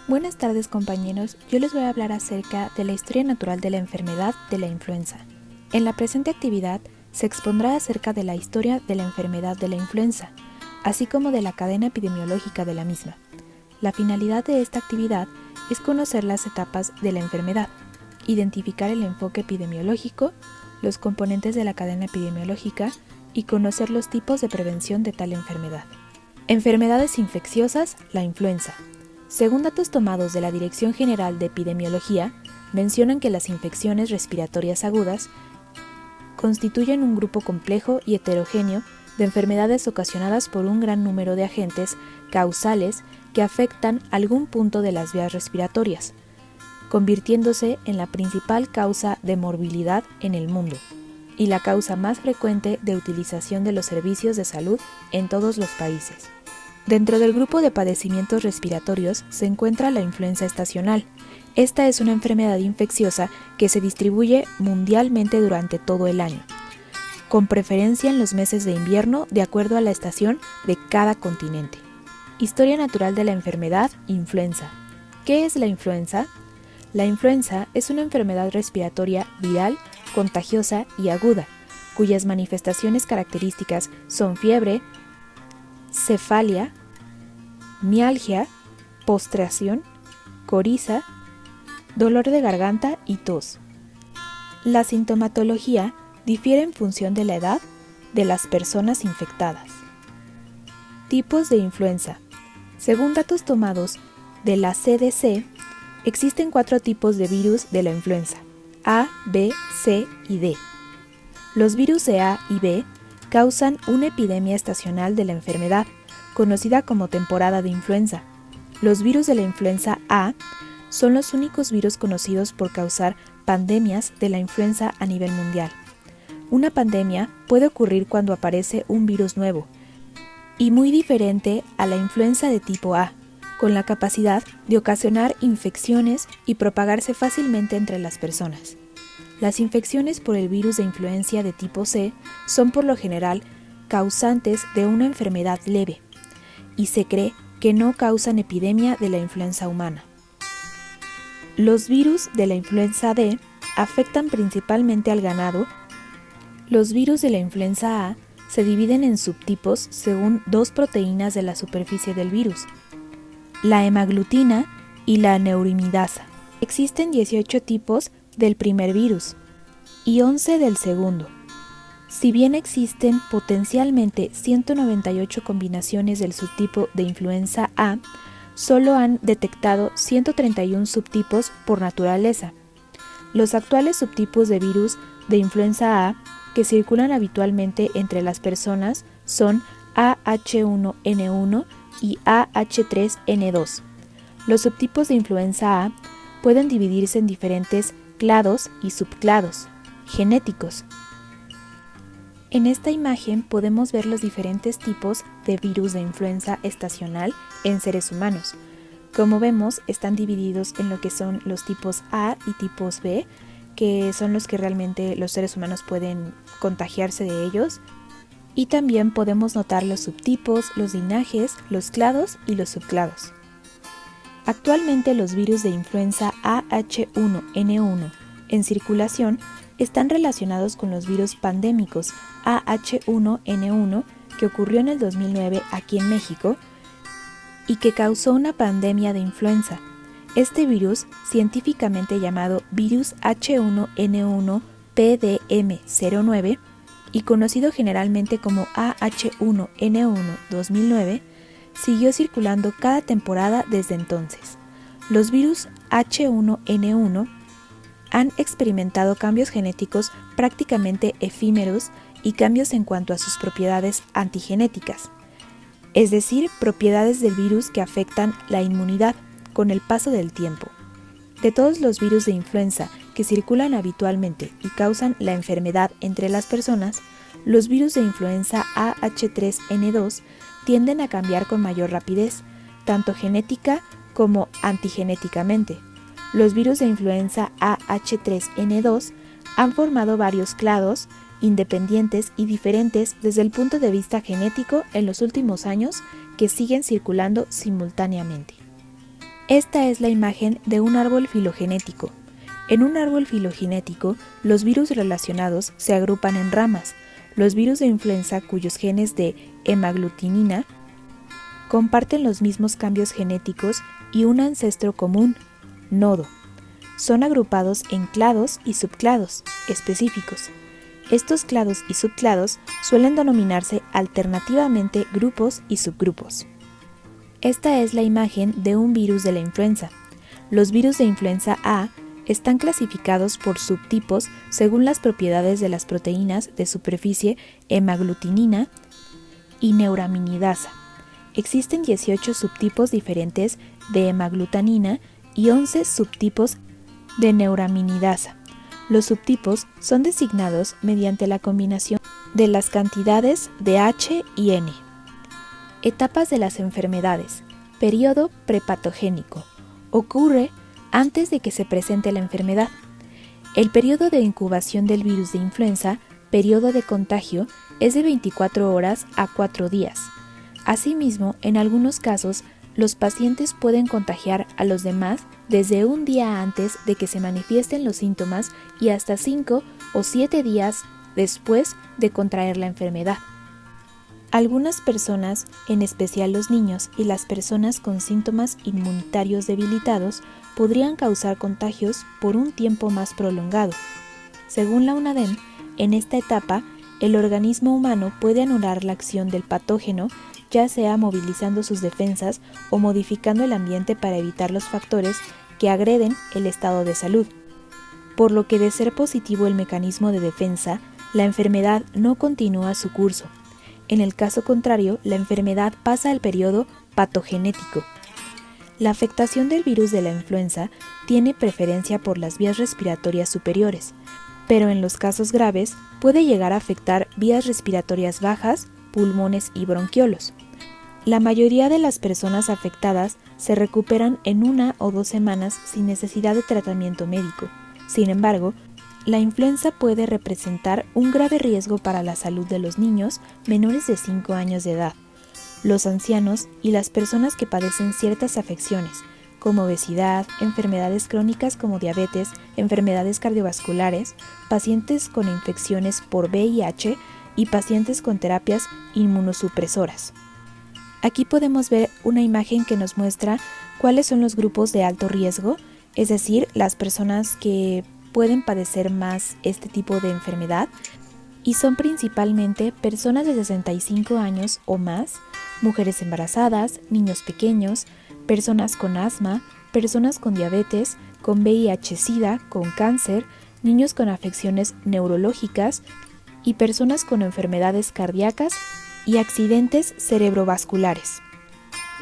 Buenas tardes compañeros, yo les voy a hablar acerca de la historia natural de la enfermedad de la influenza. En la presente actividad se expondrá acerca de la historia de la enfermedad de la influenza, así como de la cadena epidemiológica de la misma. La finalidad de esta actividad es conocer las etapas de la enfermedad, identificar el enfoque epidemiológico, los componentes de la cadena epidemiológica y conocer los tipos de prevención de tal enfermedad. Enfermedades infecciosas, la influenza. Según datos tomados de la Dirección General de Epidemiología, mencionan que las infecciones respiratorias agudas constituyen un grupo complejo y heterogéneo de enfermedades ocasionadas por un gran número de agentes causales que afectan algún punto de las vías respiratorias, convirtiéndose en la principal causa de morbilidad en el mundo y la causa más frecuente de utilización de los servicios de salud en todos los países. Dentro del grupo de padecimientos respiratorios se encuentra la influenza estacional. Esta es una enfermedad infecciosa que se distribuye mundialmente durante todo el año, con preferencia en los meses de invierno de acuerdo a la estación de cada continente. Historia natural de la enfermedad influenza. ¿Qué es la influenza? La influenza es una enfermedad respiratoria viral, contagiosa y aguda, cuyas manifestaciones características son fiebre, cefalia, mialgia, postración, coriza, dolor de garganta y tos. La sintomatología difiere en función de la edad de las personas infectadas. Tipos de influenza. Según datos tomados de la CDC, existen 4 tipos de virus de la influenza: A, B, C y D. Los virus de A y B causan una epidemia estacional de la enfermedad, conocida como temporada de influenza. Los virus de la influenza A son los únicos virus conocidos por causar pandemias de la influenza a nivel mundial. Una pandemia puede ocurrir cuando aparece un virus nuevo y muy diferente a la influenza de tipo A, con la capacidad de ocasionar infecciones y propagarse fácilmente entre las personas. Las infecciones por el virus de influencia de tipo C son por lo general causantes de una enfermedad leve y se cree que no causan epidemia de la influenza humana. Los virus de la influenza D afectan principalmente al ganado. Los virus de la influenza A se dividen en subtipos según 2 proteínas de la superficie del virus, la hemaglutina y la neurimidasa. Existen 18 tipos del primer virus y 11 del segundo. Si bien existen potencialmente 198 combinaciones del subtipo de influenza A, solo han detectado 131 subtipos por naturaleza. Los actuales subtipos de virus de influenza A que circulan habitualmente entre las personas son AH1N1 y AH3N2. Los subtipos de influenza A pueden dividirse en diferentes clados y subclados genéticos. En esta imagen podemos ver los diferentes tipos de virus de influenza estacional en seres humanos. Como vemos, están divididos en lo que son los tipos A y tipos B, que son los que realmente los seres humanos pueden contagiarse de ellos. Y también podemos notar los subtipos, los linajes, los clados y los subclados. Actualmente los virus de influenza AH1N1 en circulación están relacionados con los virus pandémicos AH1N1 que ocurrió en el 2009 aquí en México y que causó una pandemia de influenza. Este virus, científicamente llamado virus H1N1 PDM09 y conocido generalmente como AH1N1 2009, siguió circulando cada temporada desde entonces. Los virus H1N1 han experimentado cambios genéticos prácticamente efímeros y cambios en cuanto a sus propiedades antigenéticas, es decir, propiedades del virus que afectan la inmunidad con el paso del tiempo. De todos los virus de influenza que circulan habitualmente y causan la enfermedad entre las personas, los virus de influenza AH3N2 tienden a cambiar con mayor rapidez, tanto genética como antigenéticamente. Los virus de influenza AH3N2 han formado varios clados independientes y diferentes desde el punto de vista genético en los últimos años que siguen circulando simultáneamente. Esta es la imagen de un árbol filogenético. En un árbol filogenético, los virus relacionados se agrupan en ramas. Los virus de influenza cuyos genes de hemaglutinina comparten los mismos cambios genéticos y un ancestro común, nodo. Son agrupados en clados y subclados específicos. Estos clados y subclados suelen denominarse alternativamente grupos y subgrupos. Esta es la imagen de un virus de la influenza. Los virus de influenza A están clasificados por subtipos según las propiedades de las proteínas de superficie hemaglutinina y neuraminidasa. Existen 18 subtipos diferentes de hemaglutinina y 11 subtipos de neuraminidasa. Los subtipos son designados mediante la combinación de las cantidades de H y N. Etapas de las enfermedades. Periodo prepatogénico. Ocurre antes de que se presente la enfermedad. El periodo de incubación del virus de influenza, periodo de contagio, es de 24 horas a 4 días. Asimismo, en algunos casos, los pacientes pueden contagiar a los demás desde un día antes de que se manifiesten los síntomas y hasta 5 o 7 días después de contraer la enfermedad. Algunas personas, en especial los niños y las personas con síntomas inmunitarios debilitados, podrían causar contagios por un tiempo más prolongado. Según la UNADEM, en esta etapa, el organismo humano puede anular la acción del patógeno, ya sea movilizando sus defensas o modificando el ambiente para evitar los factores que agreden el estado de salud. Por lo que, de ser positivo el mecanismo de defensa, la enfermedad no continúa su curso. En el caso contrario, la enfermedad pasa al periodo patogenético. La afectación del virus de la influenza tiene preferencia por las vías respiratorias superiores, pero en los casos graves puede llegar a afectar vías respiratorias bajas, pulmones y bronquiolos. La mayoría de las personas afectadas se recuperan en 1 o 2 semanas sin necesidad de tratamiento médico. Sin embargo, la influenza puede representar un grave riesgo para la salud de los niños menores de 5 años de edad, los ancianos y las personas que padecen ciertas afecciones, como obesidad, enfermedades crónicas como diabetes, enfermedades cardiovasculares, pacientes con infecciones por VIH y pacientes con terapias inmunosupresoras. Aquí podemos ver una imagen que nos muestra cuáles son los grupos de alto riesgo, es decir, las personas que pueden padecer más este tipo de enfermedad, y son principalmente personas de 65 años o más, mujeres embarazadas, niños pequeños, personas con asma, personas con diabetes, con VIH-Sida, con cáncer, niños con afecciones neurológicas y personas con enfermedades cardíacas y accidentes cerebrovasculares.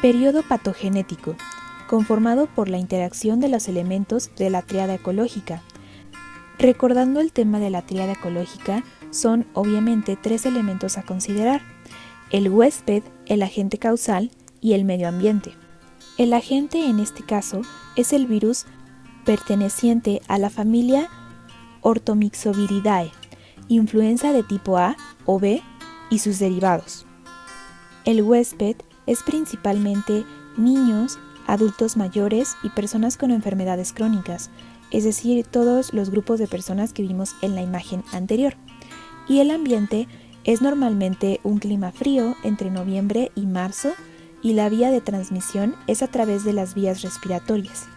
Periodo patogenético, conformado por la interacción de los elementos de la tríada ecológica. Recordando el tema de la tríada ecológica, son obviamente 3 elementos a considerar: el huésped, el agente causal y el medio ambiente. El agente en este caso es el virus perteneciente a la familia Orthomyxoviridae, influenza de tipo A o B y sus derivados. El huésped es principalmente niños, adultos mayores y personas con enfermedades crónicas, es decir, todos los grupos de personas que vimos en la imagen anterior. Y el ambiente es normalmente un clima frío entre noviembre y marzo, y la vía de transmisión es a través de las vías respiratorias.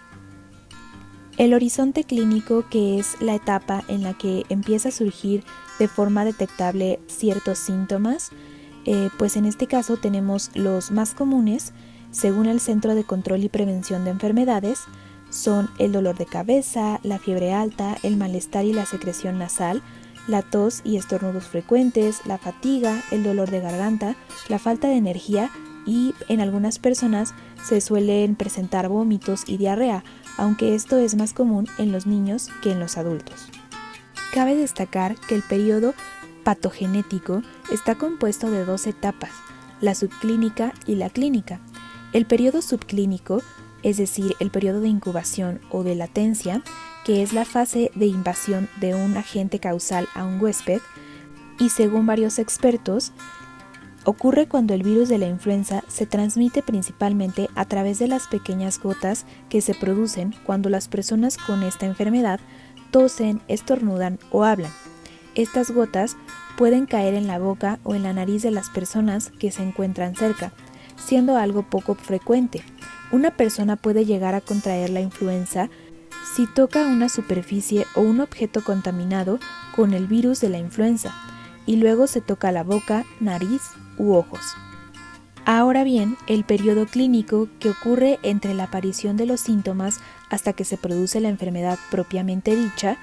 El horizonte clínico, que es la etapa en la que empieza a surgir de forma detectable ciertos síntomas, pues en este caso tenemos los más comunes, según el Centro de Control y Prevención de Enfermedades, son el dolor de cabeza, la fiebre alta, el malestar y la secreción nasal, la tos y estornudos frecuentes, la fatiga, el dolor de garganta, la falta de energía y en algunas personas se suelen presentar vómitos y diarrea, aunque esto es más común en los niños que en los adultos. Cabe destacar que el periodo patogenético está compuesto de 2 etapas, la subclínica y la clínica. El periodo subclínico, es decir, el periodo de incubación o de latencia, que es la fase de invasión de un agente causal a un huésped, y según varios expertos, Ocurre cuando el virus de la influenza se transmite principalmente a través de las pequeñas gotas que se producen cuando las personas con esta enfermedad tosen, estornudan o hablan. Estas gotas pueden caer en la boca o en la nariz de las personas que se encuentran cerca, siendo algo poco frecuente. Una persona puede llegar a contraer la influenza si toca una superficie o un objeto contaminado con el virus de la influenza y luego se toca la boca, nariz u ojos. Ahora bien, el periodo clínico que ocurre entre la aparición de los síntomas hasta que se produce la enfermedad propiamente dicha,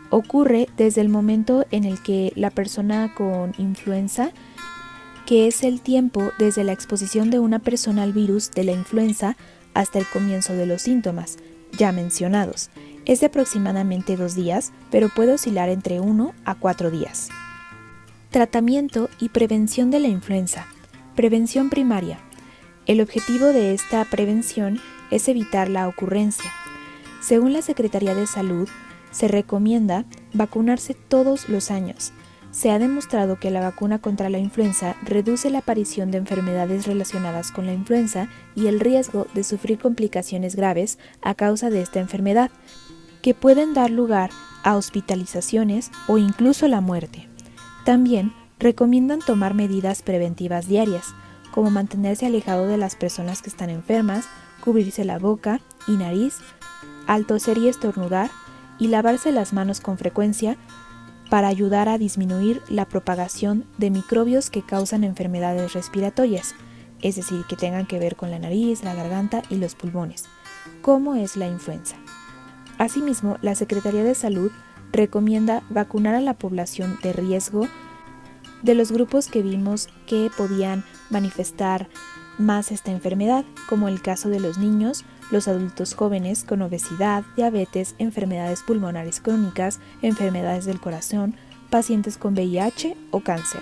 ocurre desde el momento en el que la persona con influenza, que es el tiempo desde la exposición de una persona al virus de la influenza hasta el comienzo de los síntomas, ya mencionados. Es de aproximadamente 2 días, pero puede oscilar entre 1 a 4 días. Tratamiento y prevención de la influenza. Prevención primaria. El objetivo de esta prevención es evitar la ocurrencia. Según la Secretaría de Salud, se recomienda vacunarse todos los años. Se ha demostrado que la vacuna contra la influenza reduce la aparición de enfermedades relacionadas con la influenza y el riesgo de sufrir complicaciones graves a causa de esta enfermedad, que pueden dar lugar a hospitalizaciones o incluso la muerte. También recomiendan tomar medidas preventivas diarias, como mantenerse alejado de las personas que están enfermas, cubrirse la boca y nariz, al toser y estornudar, y lavarse las manos con frecuencia para ayudar a disminuir la propagación de microbios que causan enfermedades respiratorias, es decir, que tengan que ver con la nariz, la garganta y los pulmones, como es la influenza. Asimismo, la Secretaría de Salud recomienda vacunar a la población de riesgo de los grupos que vimos que podían manifestar más esta enfermedad, como el caso de los niños, los adultos jóvenes con obesidad, diabetes, enfermedades pulmonares crónicas, enfermedades del corazón, pacientes con VIH o cáncer.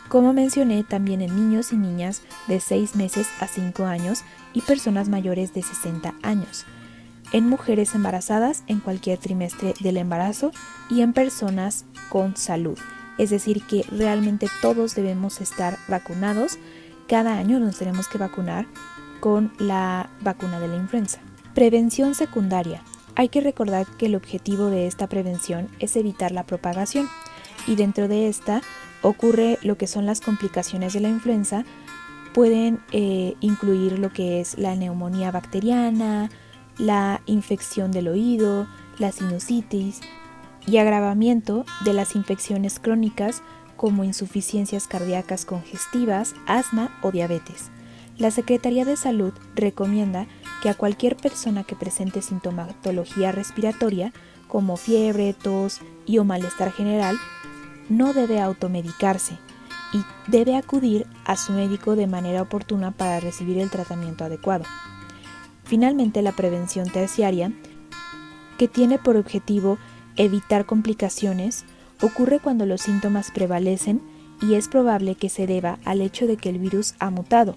Como mencioné, también en niños y niñas de 6 meses a 5 años y personas mayores de 60 años. En mujeres embarazadas en cualquier trimestre del embarazo y en personas con salud. Es decir, que realmente todos debemos estar vacunados. Cada año nos tenemos que vacunar con la vacuna de la influenza. Prevención secundaria. Hay que recordar que el objetivo de esta prevención es evitar la propagación y dentro de esta ocurre lo que son las complicaciones de la influenza. Pueden incluir lo que es la neumonía bacteriana, la infección del oído, la sinusitis y agravamiento de las infecciones crónicas como insuficiencias cardíacas congestivas, asma o diabetes. La Secretaría de Salud recomienda que a cualquier persona que presente sintomatología respiratoria como fiebre, tos y o malestar general no debe automedicarse y debe acudir a su médico de manera oportuna para recibir el tratamiento adecuado. Finalmente, la prevención terciaria, que tiene por objetivo evitar complicaciones, ocurre cuando los síntomas prevalecen y es probable que se deba al hecho de que el virus ha mutado,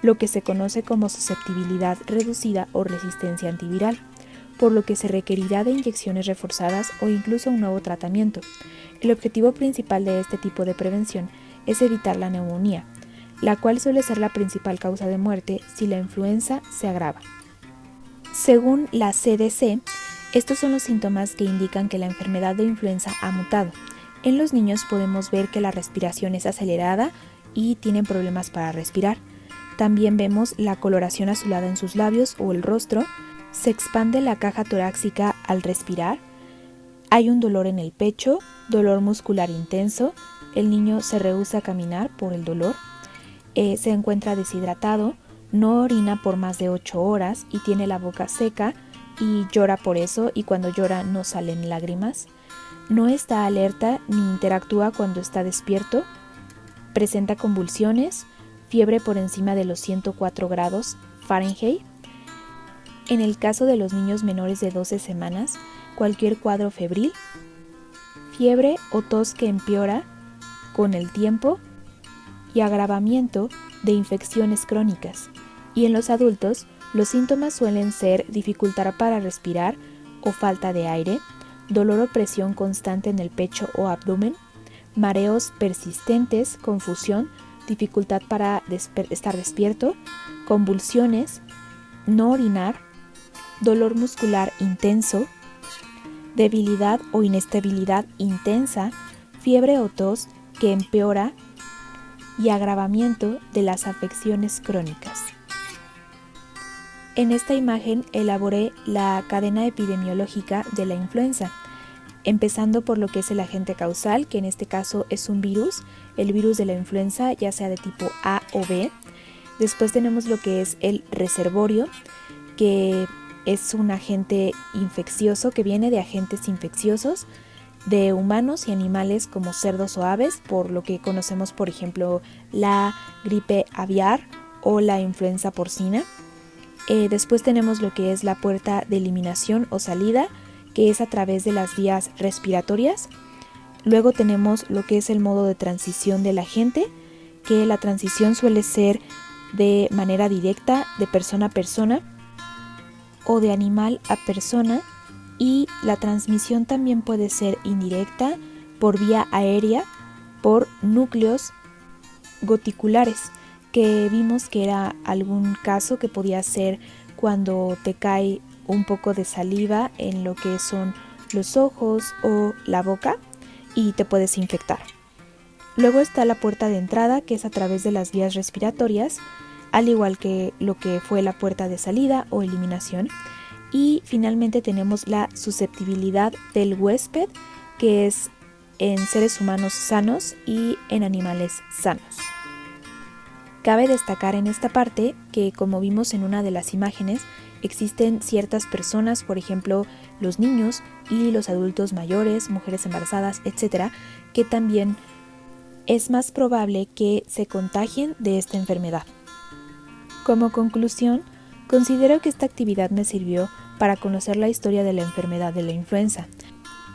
lo que se conoce como susceptibilidad reducida o resistencia antiviral, por lo que se requerirá de inyecciones reforzadas o incluso un nuevo tratamiento. El objetivo principal de este tipo de prevención es evitar la neumonía, la cual suele ser la principal causa de muerte si la influenza se agrava. Según la CDC, estos son los síntomas que indican que la enfermedad de influenza ha mutado. En los niños podemos ver que la respiración es acelerada y tienen problemas para respirar. También vemos la coloración azulada en sus labios o el rostro, se expande la caja torácica al respirar, hay un dolor en el pecho, dolor muscular intenso, el niño se rehúsa a caminar por el dolor, se encuentra deshidratado, no orina por más de 8 horas y tiene la boca seca y llora por eso, y cuando llora no salen lágrimas, no está alerta ni interactúa cuando está despierto, presenta convulsiones, fiebre por encima de los 104 grados Fahrenheit. En el caso de los niños menores de 12 semanas, cualquier cuadro febril, fiebre o tos que empeora con el tiempo y agravamiento de infecciones crónicas. Y en los adultos, los síntomas suelen ser dificultad para respirar o falta de aire, dolor o presión constante en el pecho o abdomen, mareos persistentes, confusión, dificultad para estar despierto, convulsiones, no orinar, dolor muscular intenso, debilidad o inestabilidad intensa, fiebre o tos que empeora y agravamiento de las afecciones crónicas. En esta imagen elaboré la cadena epidemiológica de la influenza, empezando por lo que es el agente causal, que en este caso es un virus, el virus de la influenza, ya sea de tipo A o B. Después tenemos lo que es el reservorio, que es un agente infeccioso que viene de agentes infecciosos de humanos y animales como cerdos o aves, por lo que conocemos, por ejemplo, la gripe aviar o la influenza porcina. Después tenemos lo que es la puerta de eliminación o salida, que es a través de las vías respiratorias. Luego tenemos lo que es el modo de transición del agente, que la transición suele ser de manera directa, de persona a persona o de animal a persona, y la transmisión también puede ser indirecta por vía aérea, por núcleos goticulares, que vimos que era algún caso que podía ser cuando te cae un poco de saliva en lo que son los ojos o la boca y te puedes infectar. Luego está la puerta de entrada, que es a través de las vías respiratorias, al igual que lo que fue la puerta de salida o eliminación. Y finalmente tenemos la susceptibilidad del huésped, que es en seres humanos sanos y en animales sanos. Cabe destacar en esta parte que, como vimos en una de las imágenes, existen ciertas personas, por ejemplo los niños y los adultos mayores, mujeres embarazadas, etc., que también es más probable que se contagien de esta enfermedad. Como conclusión, considero que esta actividad me sirvió para conocer la historia de la enfermedad de la influenza,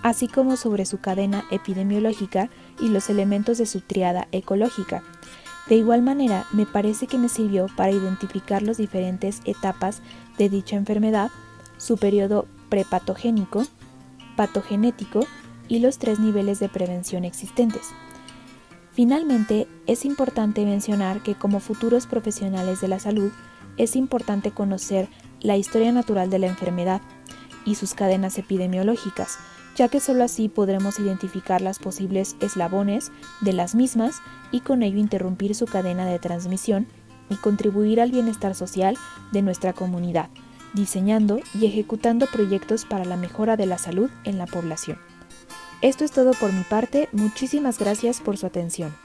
así como sobre su cadena epidemiológica y los elementos de su tríada ecológica. De igual manera, me parece que me sirvió para identificar las diferentes etapas de dicha enfermedad, su periodo prepatogénico, patogenético y los 3 niveles de prevención existentes. Finalmente, es importante mencionar que como futuros profesionales de la salud, es importante conocer la historia natural de la enfermedad y sus cadenas epidemiológicas, ya que solo así podremos identificar las posibles eslabones de las mismas y con ello interrumpir su cadena de transmisión y contribuir al bienestar social de nuestra comunidad, diseñando y ejecutando proyectos para la mejora de la salud en la población. Esto es todo por mi parte, muchísimas gracias por su atención.